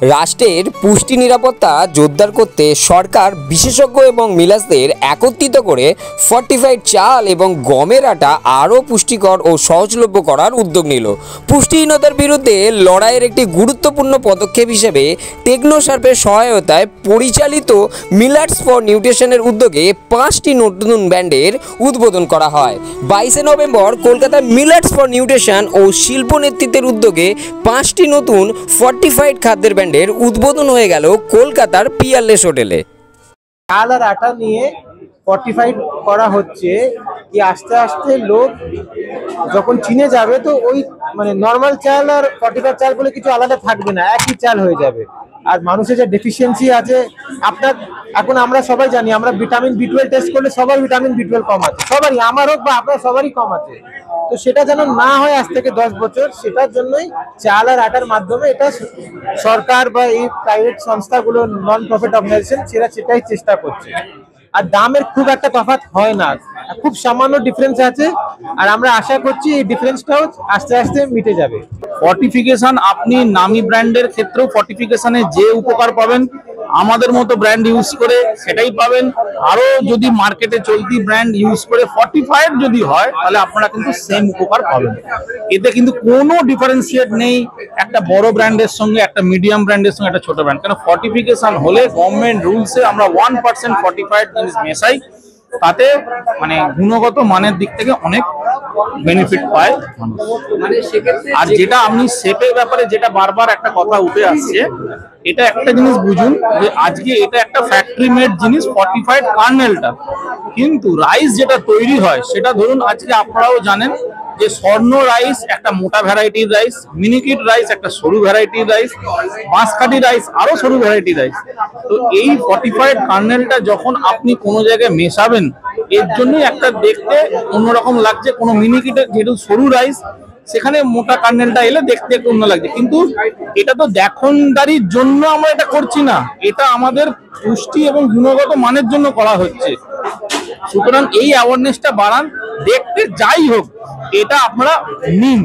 রাষ্ট্রের পুষ্টি নিরাপত্তা জোরদার করতে সরকার বিশেষজ্ঞ এবং মিলাসদের একত্রিত করে ফর্টিফাইড চাল এবং গমের আটা আরও পুষ্টিকর ও সহজলভ্য করার উদ্যোগ নিল। পুষ্টিহীনতার বিরুদ্ধে লড়াইয়ের একটি গুরুত্বপূর্ণ পদক্ষেপ হিসেবে টেকনোশার্পের সহায়তায় পরিচালিত মিলাটস ফর নিউট্রিশনের উদ্যোগে 5টি নতুন ব্র্যান্ডের উদ্বোধন করা হয়। 22শে নভেম্বর কলকাতার মিলাটস ফর নিউট্রিশন ও শিল্প নেতৃত্বের উদ্যোগে 5টি নতুন ফর্টিফাইড খাদ্যের ব্র্যান্ডের উদ্বোধন হয়ে গেল কলকাতার পিয়ারলেস হোটেলে। চাল আর আটা নিয়ে ফর্টিফাইড করা হচ্ছে কি আস্তে আস্তে লোক যখন চিনে যাবে তো ওই মানে নর্মাল চাল আর ফর্টিফাইড চাল বলে কিছু আলাদা থাকবে না, একই চাল হয়ে যাবে। আর মানুষের যে ডেফিসিয়েন্সি আছে আপনার এখন আমরা সবাই জানি, আমরা ভিটামিন B12 টেস্ট করলে সবার ভিটামিন B12 কম আছে, সবারই, আমার হোক বা আপনার সবারই কম আছে। তো সেটা যেন না হয় আজ থেকে 10 বছর, সেটার জন্যই চাল আর আটার মাধ্যমে এটা সরকার বা এই প্রাইভেট সংস্থাগুলো, নন প্রফিট অর্গানাইজেশন, সেটাই চেষ্টা করছে। আর দামের খুব একটা তফাৎ হয় না, খুব সামান্য ডিফারেন্স আছে। আর আমরা আশা করছি এই ডিফারেন্সটাও আস্তে আস্তে মিটে যাবে। ফর্টিফিকেশন, আপনি নামি ব্র্যান্ডের ক্ষেত্রেও ফর্টিফিকেশনে যে উপকার পাবেন আমাদের মতো ব্র্যান্ড ইউজ করে সেটাই পাবেন। আরো যদি মার্কেটে চলতি ব্র্যান্ড ইউজ করে ফর্টিফাইড যদি হয় তাহলে আপনারা কিন্তু সেম উপকার পাবেন। এতে কিন্তু কোনো ডিফারেন্সিয়েট নেই একটা বড় ব্র্যান্ডের সঙ্গে একটা মিডিয়াম ব্র্যান্ডের সঙ্গে একটা ছোট ব্র্যান্ড। কেন ফর্টিফিকেশন হলে গভর্নমেন্ট রুলসে আমরা 1% ফর্টিফাইড জিনিস মেশাই, তাতে মানে গুণগত মানের দিক থেকে অনেক বেনিফিট পায়। আর যেটা আপনি শেপের ব্যাপারে যেটা বারবার একটা কথা উঠে আসছে, এটা একটা জিনিস বুঝুন যে আজকে এটা একটা ফ্যাক্টরি মেড জিনিস ফর্টিফাইড কার্নেলটা, কিন্তু রাইস যেটা তৈরি হয় সেটা ধরুন আজকে আপনারাও জানেন যে স্বর্ণ রাইস একটা মোটা ভ্যারাইটির রাইস, মিনিকিট রাইস একটা সরু ভ্যারাইটির রাইস, বাঁশকাঠি রাইস আরো সরু ভ্যারাইটির রাইস। তো এই ফর্টিফাইড কার্নেলটা যখন আপনি কোনো জায়গায় মেশাবেন, এর জন্যই একটা দেখতে অন্যরকম লাগছে। কোনো মিনিকিটের যেহেতু সরু রাইস, সেখানে মোটা কার্নেলটা এলে দেখতে একটু অন্য লাগছে, কিন্তু এটা তো দেখনদারির জন্য আমরা এটা করছি না, এটা আমাদের পুষ্টি এবং গুণগত মানের জন্য করা হচ্ছে। সুতরাং এই অ্যাওয়ারনেসটা বাড়ান, দেখতে যাই হোক এটা আপনারা নিন।